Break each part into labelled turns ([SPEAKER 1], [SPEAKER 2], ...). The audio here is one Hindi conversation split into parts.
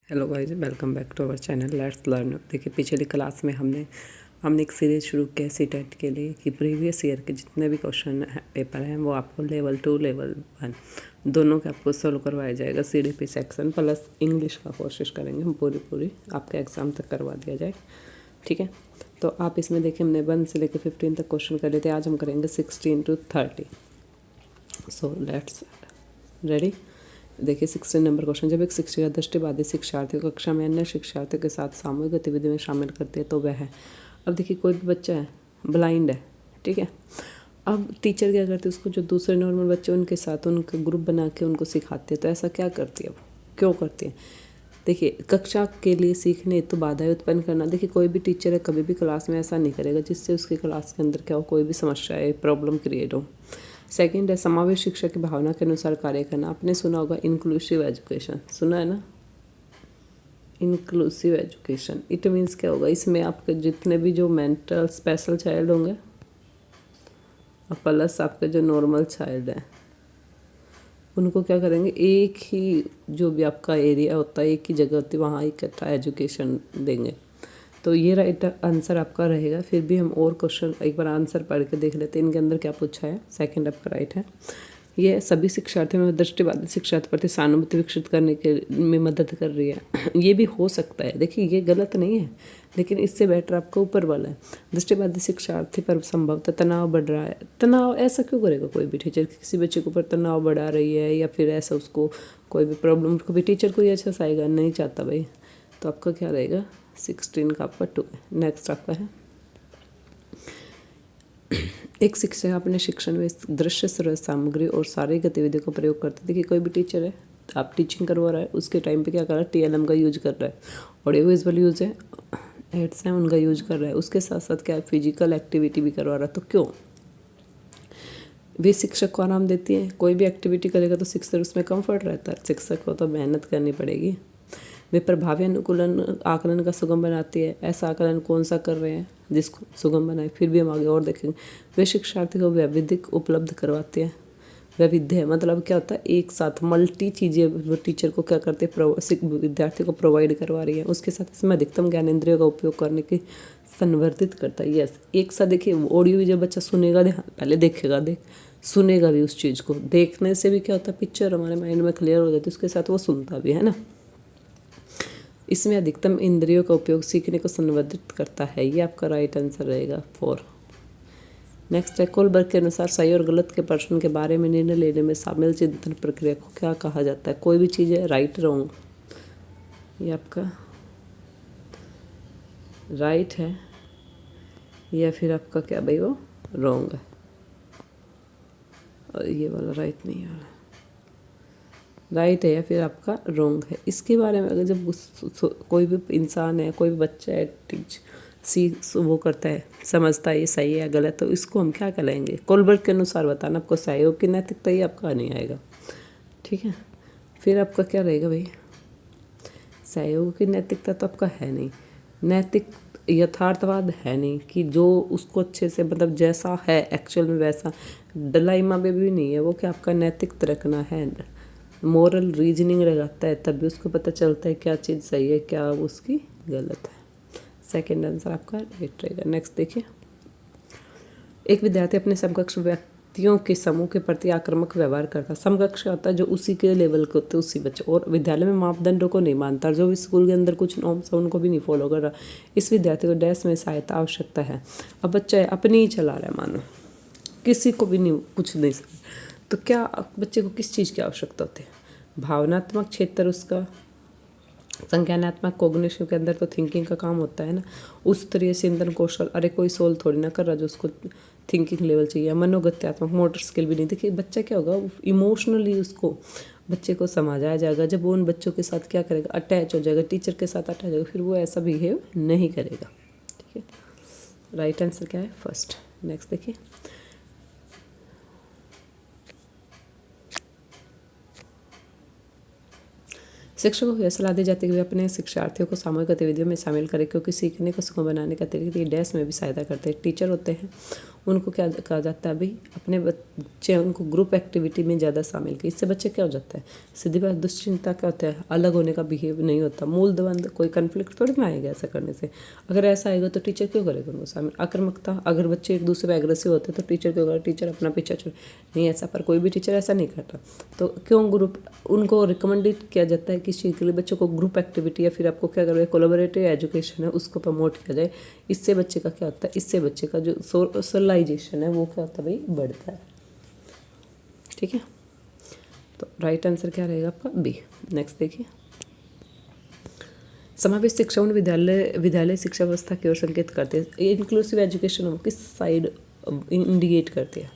[SPEAKER 1] Hello guys, welcome back to our channel let's learn. देखिए, पिछली क्लास में हमने एक सीरीज शुरू किया सीटेट के लिए कि प्रीवियस ईयर के जितने भी क्वेश्चन पेपर हैं वो आपको लेवल 2 लेवल 1 दोनों के आपको सोल्व करवाया जाएगा। सीडीपी सेक्शन प्लस इंग्लिश का कोशिश करेंगे हम पूरी आपके एग्ज़ाम तक करवा दिया जाए। ठीक है, तो आप इसमें देखिए हमने 1 से लेकर 15 तक क्वेश्चन कर लिए थे। आज हम करेंगे 16 to 30। So let's ready. देखिए 16 नंबर क्वेश्चन, जब एक शिक्षिका दृष्टिबाधित शिक्षार्थी को कक्षा में अन्य शिक्षार्थियों के साथ सामूहिक गतिविधि में शामिल करती है तो वह है। अब देखिए कोई भी बच्चा है, ब्लाइंड है, ठीक है। अब टीचर क्या करती है, उसको जो दूसरे नॉर्मल बच्चे उनके साथ उनका ग्रुप बना के उनको सिखाती है। तो ऐसा क्या करती है वो, क्यों करती है? देखिए, कक्षा के लिए सीखने तो बाधाएं उत्पन्न करना। देखिए कोई भी टीचर है कभी भी क्लास में ऐसा नहीं करेगा जिससे उसकी क्लास के अंदर क्या हो, कोई भी समस्या है, प्रॉब्लम क्रिएट हो। सेकंड है समावेश शिक्षा की भावना के अनुसार कार्य करना। आपने सुना होगा इंक्लूसिव एजुकेशन, सुना है ना? इंक्लूसिव एजुकेशन इट मीन्स क्या होगा, इसमें आपके जितने भी जो मेंटल स्पेशल चाइल्ड होंगे और प्लस आपके जो नॉर्मल चाइल्ड हैं उनको क्या करेंगे, एक ही जो भी आपका एरिया होता है, एक ही जगह होती है, वहाँ इकट्ठा एजुकेशन देंगे। तो ये राइट आंसर आपका रहेगा। फिर भी हम और क्वेश्चन एक बार आंसर पढ़ के देख लेते हैं इनके अंदर क्या पूछा है। सेकंड आपका राइट है। ये सभी शिक्षार्थियों में दृष्टिबाधित शिक्षार्थी प्रति सहानुभूति विकसित करने के में मदद कर रही है। ये भी हो सकता है, देखिए ये गलत नहीं है, लेकिन इससे बेटर आपका ऊपर वाला है। दृष्टिबाधित शिक्षार्थी पर संभवतः तनाव बढ़ रहा है। तनाव ऐसा क्यों करेगा कोई भी टीचर, किसी बच्चे के ऊपर तनाव बढ़ा रही है या फिर ऐसा उसको कोई भी प्रॉब्लम, कभी टीचर को ही अच्छा सा आएगा नहीं चाहता भाई। तो आपका क्या रहेगा, 16 का आपका 2 है। नेक्स्ट आपका है, एक शिक्षक अपने शिक्षण में दृश्य स्रोत सामग्री और सारी गतिविधियों का प्रयोग करते। देखिए कोई भी टीचर है, तो आप टीचिंग करवा रहा है, उसके टाइम पे क्या कर रहा है, TLM का यूज कर रहा है, ऑडियो विजुअल यूज है, एड्स हैं उनका यूज कर रहा है, उसके साथ साथ क्या फिजिकल एक्टिविटी भी करवा रहा है। तो क्यों? वे शिक्षक को आराम देती है। कोई भी एक्टिविटी करेगा तो शिक्षक उसमें कंफर्ट रहता है, शिक्षक को तो मेहनत करनी पड़ेगी। वे प्रभावी अनुकूलन आकलन का सुगम बनाती है। ऐसा आकलन कौन सा कर रहे हैं जिसको सुगम बनाए? फिर भी हम आगे और देखेंगे। वे शिक्षार्थी को वैविधिक उपलब्ध करवाती है। वैविध्य मतलब क्या होता है, एक साथ मल्टी चीज़ें वो टीचर को क्या करते हैं, विद्यार्थी को प्रोवाइड करवा रही है। उसके साथ इसमें अधिकतम ज्ञानेंद्रियों का उपयोग करने की संवर्धित करता है। यस, एक साथ देखिए ऑडियो भी जब बच्चा सुनेगा, पहले देखेगा, सुनेगा भी, उस चीज़ को देखने से भी क्या होता है, पिक्चर हमारे माइंड में क्लियर हो जाती है, उसके साथ वो सुनता भी है ना। इसमें अधिकतम इंद्रियों का उपयोग सीखने को संवर्धित करता है। ये आपका राइट आंसर रहेगा 4। नेक्स्ट है, कोलबर्ग के अनुसार सही और गलत के प्रश्न के बारे में निर्णय लेने में शामिल चिंतन प्रक्रिया को क्या कहा जाता है? कोई भी चीज़ है राइट रॉन्ग, ये आपका राइट है या फिर आपका क्या भाई वो रॉन्ग है, और ये वाला राइट नहीं है, वाला राइट है या फिर आपका रॉन्ग है। इसके बारे में अगर जब कोई भी इंसान है, कोई भी बच्चा है, वो करता है, समझता है ये सही है या गलत, तो इसको हम क्या कहलाएंगे? कोलबर्ग के अनुसार बताना आपको सहयोग की नैतिकता, ही आपका नहीं आएगा। ठीक है, फिर आपका क्या रहेगा भाई, सहयोग की नैतिकता तो आपका है नहीं, नैतिक यथार्थवाद है नहीं कि जो उसको अच्छे से मतलब जैसा है एक्चुअल में वैसा, डलाइमा में भी नहीं है वो, क्या आपका नैतिक रखना है, मोरल रीजनिंग लगाता है तब भी उसको पता चलता है क्या चीज़ सही है क्या उसकी गलत है। सेकंड आंसर आपका राइट रहेगा। नेक्स्ट देखिए, एक विद्यार्थी अपने समकक्ष व्यक्तियों के समूह के प्रति आक्रामक व्यवहार करता है। समकक्ष होता है जो उसी के लेवल के होते हैं, उसी बच्चे, और विद्यालय में मापदंडों को नहीं मानता, जो स्कूल के अंदर कुछ नॉर्म्स है उनको भी नहीं फॉलो कर रहा। इस विद्यार्थी को डैश में सहायता आवश्यकता है। अब बच्चा अपनी ही चला रहा है, मानो किसी को भी नहीं, कुछ नहीं, तो क्या बच्चे को किस चीज़ की आवश्यकता होती है? भावनात्मक क्षेत्र उसका, संज्ञानात्मक कोग्निशन के अंदर तो थिंकिंग का काम होता है ना, उस तरह चिंतन कौशल, अरे कोई सोल्व थोड़ी ना कर रहा जो उसको थिंकिंग लेवल चाहिए। मनोगत्यात्मक मोटर स्किल भी नहीं। देखिए बच्चा क्या होगा, इमोशनली उसको बच्चे को समझाया जाएगा, जब वो उन बच्चों के साथ क्या करेगा, अटैच हो जाएगा, टीचर के साथ अटैच हो जाएगा, फिर वो ऐसा बिहेव नहीं करेगा। ठीक है, राइट आंसर क्या है, फर्स्ट। नेक्स्ट देखिए, शिक्षकों को यह सलाह दी जाती है कि वे अपने शिक्षार्थियों को सामूहिक गतिविधियों में शामिल करें, क्योंकि सीखने को सुगम बनाने का तरीके डैश में भी सहायता करते हैं। टीचर होते हैं उनको क्या कहा जाता है, भाई अपने बच्चे उनको ग्रुप एक्टिविटी में ज़्यादा शामिल किए। इससे बच्चे क्या हो जाता है, सीधी बात दुश्चिंता क्या होता है, अलग होने का बिहेव नहीं होता, मूल द्वंद कोई कन्फ्लिक्ट थोड़ी ना आएगा ऐसा करने से। अगर ऐसा आएगा तो टीचर क्यों करेगा उनको शामिल। आक्रामकता, अगर बच्चे एक दूसरे पे एग्रेसिव होते हैं तो टीचर क्यों करेगा, टीचर अपना पीछा छोड़ नहीं, ऐसा पर कोई भी टीचर ऐसा नहीं करता। तो क्यों ग्रुप, उनको रिकमेंडेड किया जाता है किस चीज़ के लिए, बच्चों को ग्रुप एक्टिविटी या फिर आपको क्या करें कोलैबोरेटिव एजुकेशन है उसको प्रमोट किया जाए। इससे बच्चे का क्या होता है, इससे बच्चे का जो सोशलाइजेशन है वो क्या होता है भाई, बढ़ता है। ठीक है, तो राइट आंसर क्या रहेगा आपका बी। नेक्स्ट देखिए, समावेश शिक्षा उन विद्यालय शिक्षा व्यवस्था की ओर संकेत करते हैं। इंक्लूसिव एजुकेशन किस साइड इंडिकेट करती है।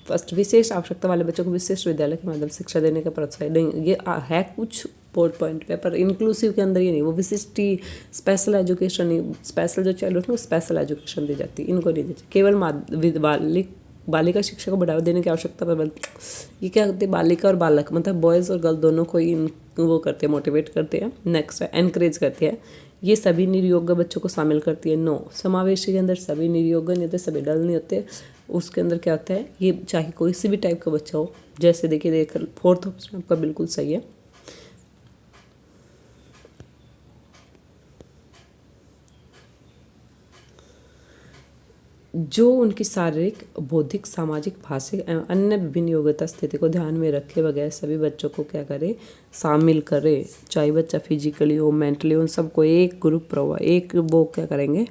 [SPEAKER 1] फर्स्ट, विशेष आवश्यकता वाले बच्चों को विशेष विद्यालय के माध्यम से शिक्षा देने का प्रोत्साहन नहीं, ये है कुछ बोर्ड पॉइंट पे, पर इंक्लूसिव के अंदर ये नहीं, वो विशिष्ट स्पेशल एजुकेशन नहीं, स्पेशल जो चाइल्ड होते हैं स्पेशल एजुकेशन दी जाती है, इनको नहीं दी जाती। केवल बालिका शिक्षा को बढ़ावा देने की आवश्यकता पर ये क्या होती है, बालिका और बालक मतलब बॉयज़ और गर्ल दोनों को ही वो करते हैं, मोटिवेट करते हैं। नेक्स्ट है एनकरेज करते हैं, ये सभी निरयोग्य बच्चों को शामिल करती है। नो, समावेशी के अंदर सभी निरयोग्य नहीं होते, सभी डल नहीं होते। उसके अंदर क्या होता है, ये चाहे कोई सी भी टाइप का बच्चा हो, जैसे देखिए फोर्थ ऑप्शन आपका बिल्कुल सही है। जो उनकी शारीरिक, बौद्धिक, सामाजिक, भाषिक एवं अन्य विभिन्न योग्यता स्थिति को ध्यान में रखे बगैर सभी बच्चों को क्या करे, शामिल करे। चाहे बच्चा फिजिकली हो, मेंटली हो, उन सबको एक ग्रुप एक वो क्या करेंगे,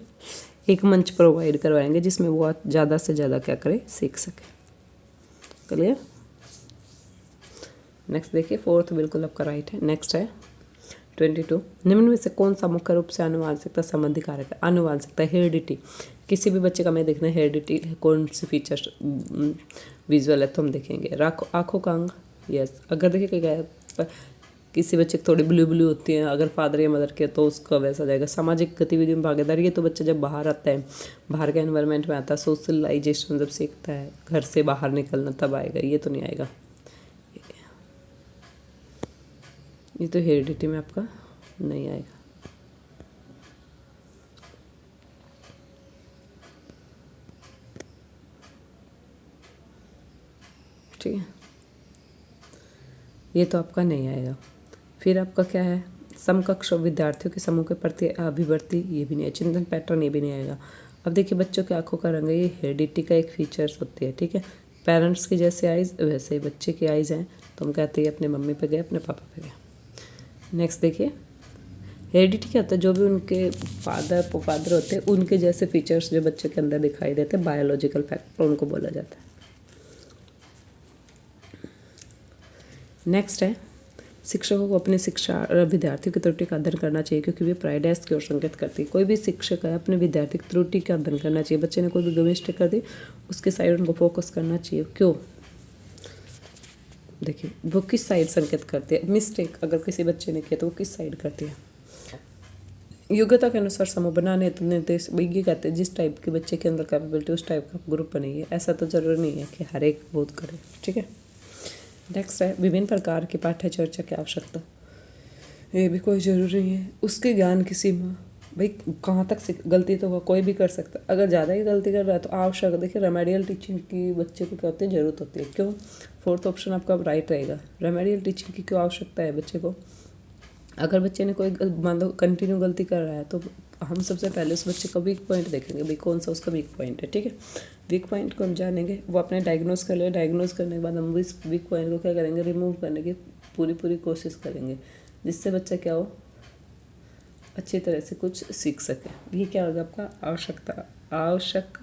[SPEAKER 1] एक मंच प्रोवाइड करवाएंगे जिसमें वो ज़्यादा से ज़्यादा क्या करे, सीख सके। क्लियर। नेक्स्ट देखिए, फोर्थ बिल्कुल आपका राइट है। नेक्स्ट है 22, निम्न में से कौन सा मुख्य रूप से आनुवांशिकता संबंधी कारक है। आनुवांशिकता, हेरिडिटी, किसी भी बच्चे का मैं देखना हेरिडिटी कौन सी फीचर्स विजुअल है तो हम देखेंगे। आँखों का अंग, यस। अगर देखिए क्या किसी बच्चे की थोड़ी ब्लू होती है, अगर फादर या मदर के तो उसका वैसा जाएगा। सामाजिक गतिविधियों में भागीदारी, ये तो बच्चा जब बाहर आता है, बाहर के एनवायरनमेंट में आता है, सोशलाइजेशन जब सीखता है, घर से बाहर निकलना, तब आएगा, ये तो नहीं आएगा। ये तो हेरिडिटी में आपका नहीं आएगा। ठीक है, ये तो आपका नहीं आएगा। फिर आपका क्या है, समकक्ष विद्यार्थियों के समूह के प्रति अभिवृत्ति, ये भी नहीं है। चिंतन पैटर्न, ये भी नहीं आएगा। अब देखिए बच्चों की आंखों का रंग है, ये हेरिडिटी का एक फीचर्स होती है। ठीक है, पेरेंट्स की जैसे आइज़ वैसे ही बच्चे की आइज़ हैं, तो हम कहते हैं अपने मम्मी पे गए, अपने पापा पे गए। नेक्स्ट देखिए, हेरिडिटी क्या होता है, जो भी उनके फादर होते हैं उनके जैसे फीचर्स जो बच्चे के अंदर दिखाई देते हैं, बायोलॉजिकल फैक्टर उनको बोला जाता है। नेक्स्ट है, शिक्षकों को अपनी शिक्षा विद्यार्थियों की त्रुटि का अध्ययन करना चाहिए क्योंकि वे प्राइडेस की ओर संकेत करती है। कोई भी शिक्षक है अपने विद्यार्थी की त्रुटि का अध्ययन करना चाहिए। बच्चे ने कोई भी मिस्टेक कर दी, उसके साइड उनको फोकस करना चाहिए। क्यों, देखिए वो किस साइड संकेत करती है। मिस्टेक अगर किसी बच्चे ने किया तो वो किस साइड करती है। योग्यता के अनुसार समूह बनाने तो निर्देश ये कहते हैं जिस टाइप के बच्चे के अंदर कैपेबिलिटी उस टाइप का ग्रुप बनेगी। ऐसा तो जरूरी नहीं है कि हर एक बहुत करे। ठीक है, नेक्स्ट है, विभिन्न प्रकार की पाठ्य चर्चा की आवश्यकता, ये भी कोई ज़रूरी नहीं है। उसके ज्ञान की सीमा, भाई कहाँ तक गलती तो कोई भी कर सकता है, अगर ज़्यादा ही गलती कर रहा है तो आवश्यक। देखिए रेमेडियल टीचिंग की बच्चे को क्या होती है, ज़रूरत होती है। क्यों, फोर्थ ऑप्शन आपका राइट रहेगा। रेमेडियल टीचिंग की क्यों आवश्यकता है बच्चे को, अगर बच्चे ने कोई मान लो कंटिन्यू गलती कर रहा है तो हम सबसे पहले उस बच्चे का वीक पॉइंट देखेंगे, भाई कौन सा उसका वीक पॉइंट है। ठीक है, वीक पॉइंट को हम जानेंगे, वो अपने डायग्नोस कर ले, डायग्नोस करने के बाद हम इस वीक पॉइंट को क्या करेंगे, रिमूव करने की पूरी कोशिश करेंगे, जिससे बच्चा क्या हो, अच्छी तरह से कुछ सीख सके। ये क्या होगा आपका आवश्यक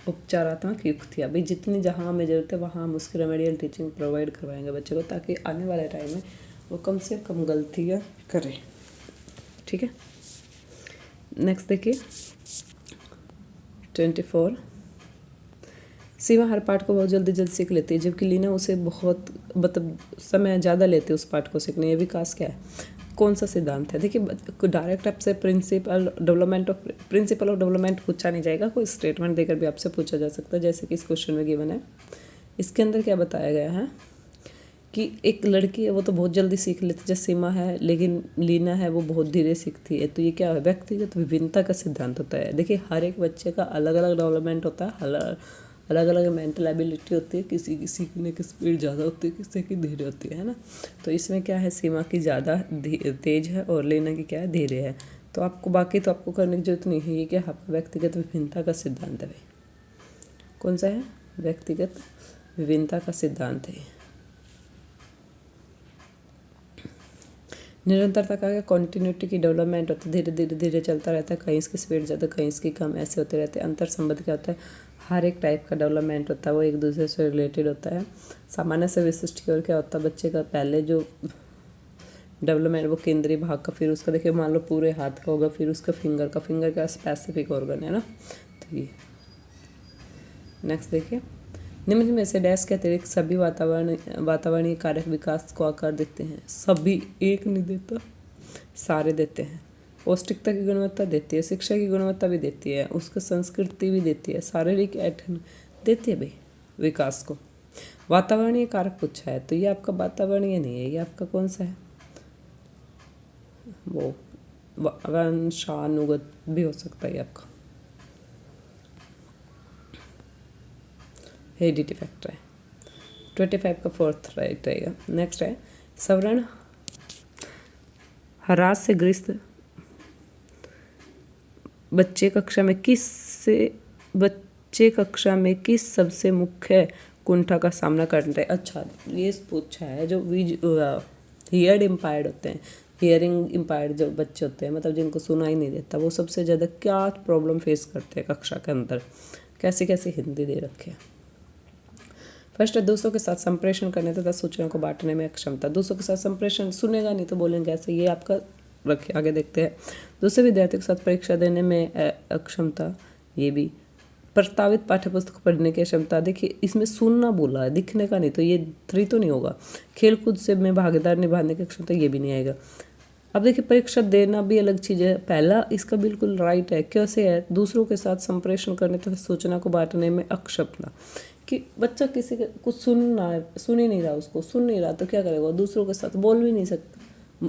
[SPEAKER 1] उपचारात्मक युक्तियाँ, भाई जितनी जहाँ हमें ज़रूरत है वहाँ हम उसकी रेमेडियल टीचिंग प्रोवाइड करवाएंगे बच्चे को, ताकि आने वाले टाइम में वो कम से कम गलतियाँ करे। ठीक है, नेक्स्ट देखिए 24, सीमा हर पाठ को बहुत जल्दी सीख लेती है, जबकि लीना उसे बहुत मतलब समय ज़्यादा लेते उस पाठ को सीखने। ये विकास क्या है, कौन सा सिद्धांत है। देखिए डायरेक्ट आपसे प्रिंसिपल ऑफ डेवलपमेंट पूछा नहीं जाएगा, कोई स्टेटमेंट देकर भी आपसे पूछा जा सकता है, जैसे कि इस क्वेश्चन में गिवन है। इसके अंदर क्या बताया गया है कि एक लड़की है वो तो बहुत जल्दी सीख लेती है, जैसे सीमा है, लेकिन लीना है वो बहुत धीरे सीखती है। तो ये क्या है, व्यक्तिगत विभिन्नता का सिद्धांत होता है। देखिए हर एक बच्चे का अलग अलग डेवलपमेंट होता है, अलग अलग मेंटल एबिलिटी होती है, किसी की सीखने की स्पीड ज़्यादा होती है, किसी की धीरे होती है ना। तो इसमें क्या है, सीमा की ज़्यादा तेज है और लीना की क्या है, धीरे है। तो आपको बाकी तो आपको करने की जरूरत नहीं है। ये क्या आपका व्यक्तिगत विभिन्नता का सिद्धांत है भाई। कौन सा है, व्यक्तिगत विभिन्नता का सिद्धांत है। निरंतरता का क्या, कॉन्टिन्यूटी की डेवलपमेंट होता है, धीरे धीरे धीरे चलता रहता है, कहीं इसकी स्पीड ज़्यादा कहीं इसकी कम, ऐसे होते रहते हैं। अंतर संबंध क्या होता है, हर एक टाइप का डेवलपमेंट होता है वो एक दूसरे से रिलेटेड होता है। सामान्य से विशिष्ट की ओर क्या होता है, बच्चे का पहले जो डेवलपमेंट वो केंद्रीय भाग का, फिर उसका देखिए मान लो पूरे हाथ का होगा, फिर उसका फिंगर का स्पेसिफिक ऑर्गन है ना। तो ये नेक्स्ट देखिए, निम्न में से डैश के अतिरिक्त सभी वातावरणीय कारक विकास को आकार देते हैं। सभी, एक नहीं देता, सारे देते हैं। पौष्टिकता की गुणवत्ता देती है, शिक्षा की गुणवत्ता भी देती है, उसका संस्कृति भी देती है, शारीरिक ऐठन देती है भाई विकास को। वातावरणीय कारक पूछा है तो ये आपका वातावरणीय नहीं है, ये आपका कौन सा है, वो वंशानुगत भी हो सकता है आपका, हेरिडिटी फैक्टर है। 25 का फोर्थ राइट रहेगा। नेक्स्ट है, सवर्ण ह्रास से ग्रस्त बच्चे कक्षा में किस सबसे मुख्य कुंठा का सामना करते हैं। अच्छा ये पूछा है, जो हियर इम्पायर्ड होते हैं, हियरिंग इम्पायर्ड जो बच्चे होते हैं, मतलब जिनको सुनाई नहीं देता, वो सबसे ज़्यादा क्या प्रॉब्लम फेस करते हैं कक्षा के अंदर, कैसे कैसे हिंदी दे रखे हैं। फर्स्ट है, दूसरों के साथ संप्रेषण करने तथा सूचना को बांटने में अक्षमता। दूसरों के साथ संप्रेषण, सुनेगा नहीं तो बोलेंगे कैसे, ये आपका रखिए। आगे देखते हैं, दूसरे विद्यार्थियों के साथ परीक्षा देने में अक्षमता, ये भी। प्रस्तावित पाठ्यपुस्तक पढ़ने की क्षमता, देखिए इसमें सुनना बोला है, दिखने का नहीं, तो ये 3 तो नहीं होगा। खेलकूद से में भागीदार निभाने की क्षमता, ये भी नहीं आएगा। अब देखिए परीक्षा देना भी अलग चीज़ है, पहला इसका बिल्कुल राइट है। कैसे है, दूसरों के साथ संप्रेषण करने तथा सूचना को बांटने में अक्षमता, कि बच्चा किसी के कुछ सुन ही नहीं रहा, उसको सुन नहीं रहा तो क्या करेगा, दूसरों के साथ बोल भी नहीं सकता।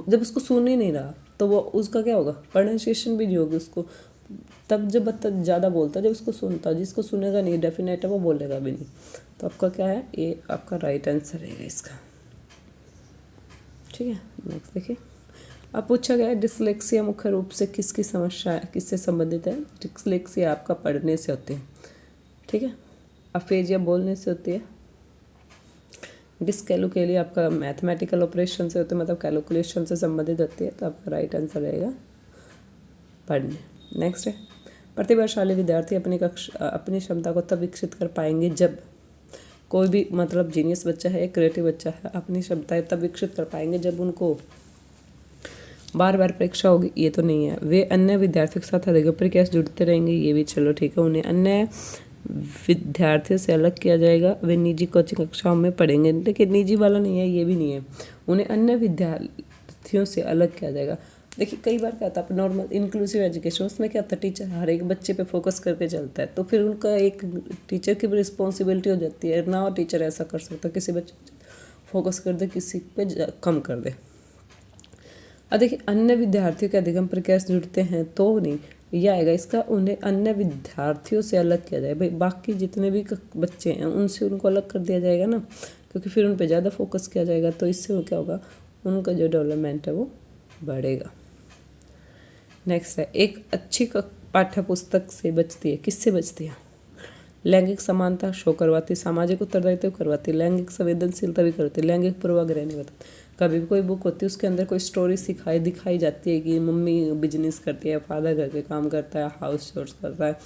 [SPEAKER 1] जब उसको सुन ही नहीं रहा तो वो उसका क्या होगा, प्रोनाउंसिएशन भी नहीं होगी उसको। तब जब बच्चा ज़्यादा बोलता है, जब उसको सुनता, जिसको सुनेगा नहीं डेफिनेट है वो बोलेगा भी नहीं। तो आपका क्या है, ये आपका राइट आंसर रहेगा इसका। ठीक है, नेक्स्ट देखिए, अब पूछा गया है डिसलेक्सिया मुख्य रूप से किसकी समस्या है, किससे संबंधित है। डिसलेक्सिया आपका पढ़ने से होती है, ठीक है। अफेजिया बोलने से होती है। डिसकैलकुलिया आपका मैथमेटिकल ऑपरेशन से होते हैं, मतलब कैलकुलेशन से संबंधित होती है। तो आपका राइट आंसर रहेगा पढ़ने। नेक्स्ट है, प्रतिभाशाली विद्यार्थी अपनी क्षमता को तब विकसित कर पाएंगे जब, कोई भी मतलब जीनियस बच्चा है, क्रिएटिव बच्चा है, अपनी क्षमताएं तब विकसित कर पाएंगे जब उनको बार बार परीक्षा होगी, ये तो नहीं है। वे अन्य विद्यार्थियों के साथ अधिक प्रयास जुड़ते रहेंगे, ये भी चलो ठीक है। उन्हें अन्य विद्यार्थियों से अलग किया जाएगा, वे निजी कोचिंग कक्षाओं में पढ़ेंगे, लेकिन निजी वाला नहीं है, ये भी नहीं है। उन्हें अन्य विद्यार्थियों से अलग किया जाएगा। देखिए कई बार क्या होता है, नॉर्मल इंक्लूसिव एजुकेशन, उसमें क्या होता है, टीचर हर एक बच्चे पे फोकस करके चलता है, तो फिर उनका एक टीचर की भी रिस्पॉन्सिबिलिटी हो जाती है ना। और टीचर ऐसा कर सकता है, किसी बच्चे फोकस कर दे, किसी पे कम कर दे। अब देखिए अन्य विद्यार्थियों के अधिगम प्रयास जुड़ते हैं तो नहीं, ये आएगा इसका, उन्हें अन्य विद्यार्थियों से अलग किया जाए। भाई बाकी जितने भी बच्चे हैं उनसे उनको अलग कर दिया जाएगा ना, क्योंकि फिर उन पे ज़्यादा फोकस किया जाएगा, तो इससे वो क्या होगा, उनका जो डेवलपमेंट है वो बढ़ेगा। नेक्स्ट है, एक अच्छी पाठ्य पुस्तक से बचती है, किससे बचती है, लैंगिक समानता शो करवाती, सामाजिक उत्तरदायित्व करवाती, लैंगिक संवेदनशीलता भी करती, लैंगिक पूर्वाग्रह नहीं बताती। कभी भी कोई बुक होती है उसके अंदर कोई स्टोरी दिखाई जाती है कि मम्मी बिजनेस करती है, फादर घर के काम करता है, हाउस चोर्स करता है,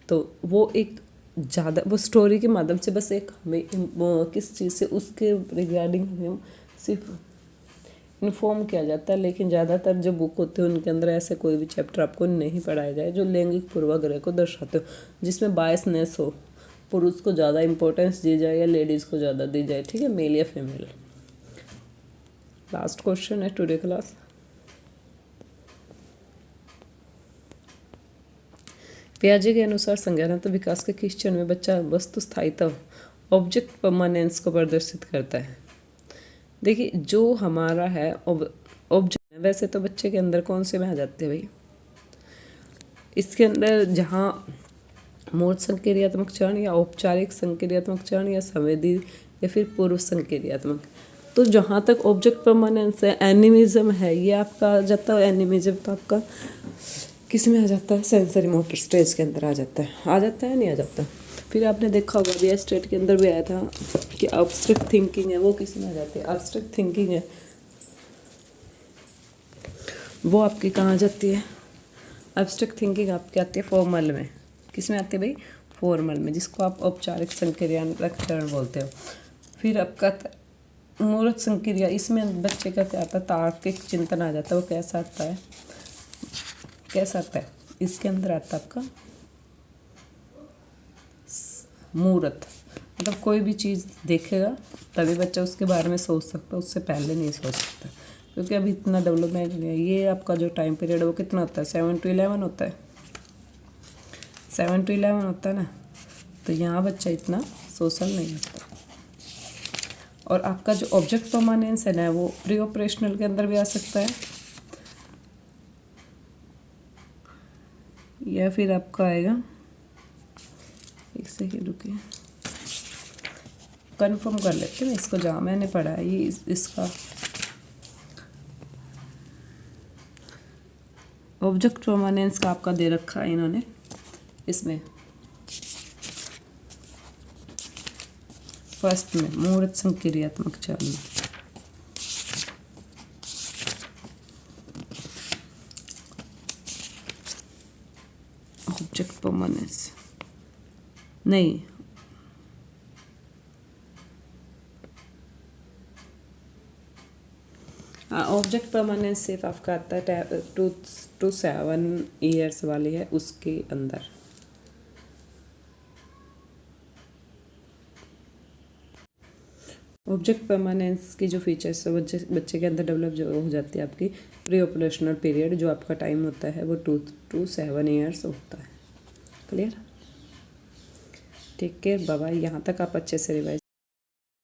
[SPEAKER 1] तो वो एक ज़्यादा वो स्टोरी के माध्यम से बस एक हमें किस चीज़ से उसके रिगार्डिंग हमें सिर्फ इन्फॉर्म किया जाता है। लेकिन ज़्यादातर जो बुक होते हैं उनके अंदर ऐसे कोई भी चैप्टर आपको नहीं पढ़ाया जाए जो लैंगिक पूर्वाग्रह को दर्शाते हो, जिसमें बायसनेस हो, पुरुष को ज़्यादा इंपॉर्टेंस दी जाए या लेडीज़ को ज़्यादा दी जाए, ठीक है, मेल या फीमेल। लास्ट क्वेश्चन है टुडे क्लास, पियाजे के अनुसार संज्ञानात्मक विकास के किस चरण में बच्चा वस्तु स्थायित्व ऑब्जेक्ट परमानेंस को प्रदर्शित करता है। देखिए जो हमारा है ऑब्जेक्ट, वैसे तो बच्चे के अंदर कौन से में आ जाते हैं भाई, इसके अंदर जहाँ मूर्त संक्रियात्मक चरण या औपचारिक संक्रियात्मक चरण या संवेदी या फिर पूर्व संक्रियात्मक, तो जहाँ तक ऑब्जेक्ट परमानेंस है, एनिमिज्म है, ये आपका आ जाता है। एनिमिज्म तो आपका किस में आ जाता है, सेंसरी मोटर स्टेज के अंदर आ जाता है नहीं आ जाता। फिर आपने देखा होगा बी स्टेट के अंदर भी आया था कि एब्स्ट्रैक्ट थिंकिंग है, वो किस में आ जाती है, एब्स्ट्रैक्ट थिंकिंग है वो आपकी कहाँ आ जाती है, एब्स्ट्रैक्ट थिंकिंग आपकी आती है फॉर्मल में। किस में आती है भाई, फॉर्मल में, जिसको आप औपचारिक संक्रियात्मक चरण बोलते हो। फिर आपका मूर्त संक्रिया, इसमें बच्चे का क्या आता है, तार्किक चिंतन आ जाता है। वो कैसा आता है, इसके अंदर आता है आपका मूर्त, मतलब कोई भी चीज़ देखेगा तभी बच्चा उसके बारे में सोच सकता है, उससे पहले नहीं सोच सकता, क्योंकि अभी इतना डेवलपमेंट नहीं है। ये आपका जो टाइम पीरियड है वो कितना होता है, 7 to 11 होता है, 7 to 11 होता है ना। तो यहाँ बच्चा इतना सोशल नहीं होता। और आपका जो ऑब्जेक्ट परमानेंस है ना, वो प्री ऑपरेशनल के अंदर भी आ सकता है, या फिर आपका आएगा, एक सेकंड रुकिए कंफर्म कर लेते हैं इसको, जहाँ मैंने पढ़ा है ये इसका ऑब्जेक्ट परमानेंस का आपका दे रखा है इन्होंने इसमें फर्स्ट में मूर्त संक्रियात्मक चरण। ऑब्जेक्ट परमानेंस नहीं, ऑब्जेक्ट परमानेंस सिर्फ आपका आता है 2 to 7 ईयर्स वाली है, उसके अंदर। ऑब्जेक्ट परमानेंस की जो फीचर्स है बच्चे के अंदर डेवलप जो हो जाती है आपकी प्री ऑपरेशनल पीरियड, जो आपका टाइम होता है वो 2 to 7 ईयर्स होता है। Clear, take care, bye bye. यहाँ तक आप अच्छे से रिवाइज